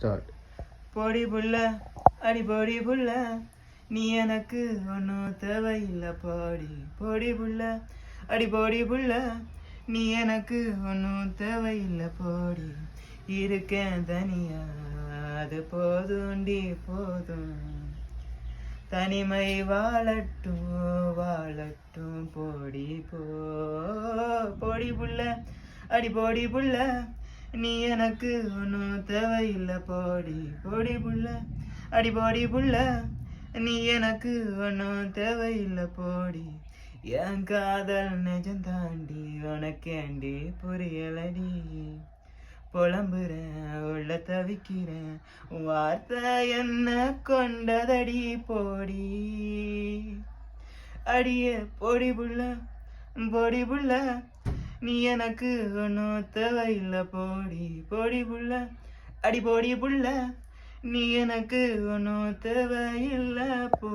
Start. பொடி புள்ள அடி பொடி புள்ள நீ எனக்கு ஒன்றும் தேவையில்லை போடி. பொடி புள்ள அடி பொடி புள்ள நீ எனக்கு ஒன்றும் தேவையில்லை போடி. இருக்கேன் தனியா அது போதுண்டி போதும். தனிமை வாழட்டும் வாழட்டும் போடி பொடி புள்ள அடி பொடி புள்ள நீ எனக்கு ஒன்றும் தேவையில்லை போடி. பொடி புள்ள அடி பொடி புள்ள நீ எனக்கு ஒன்றும் தேவையில்லை போடி. என் காதல் நெஜம் தாண்டி உனக்கேண்டி புரியலடி. புலம்புறேன் உள்ள தவிக்கிறேன் வார்த்தை என்ன கொண்டதடி போடி. அடியே பொடி புள்ள பொடி புள்ள நீ எனக்கு ஒன்றும் தேவையில்லை போடி. பொடி புள்ள அடி பொடி புள்ள நீ எனக்கு ஒன்றும் தேவையில்லை போ.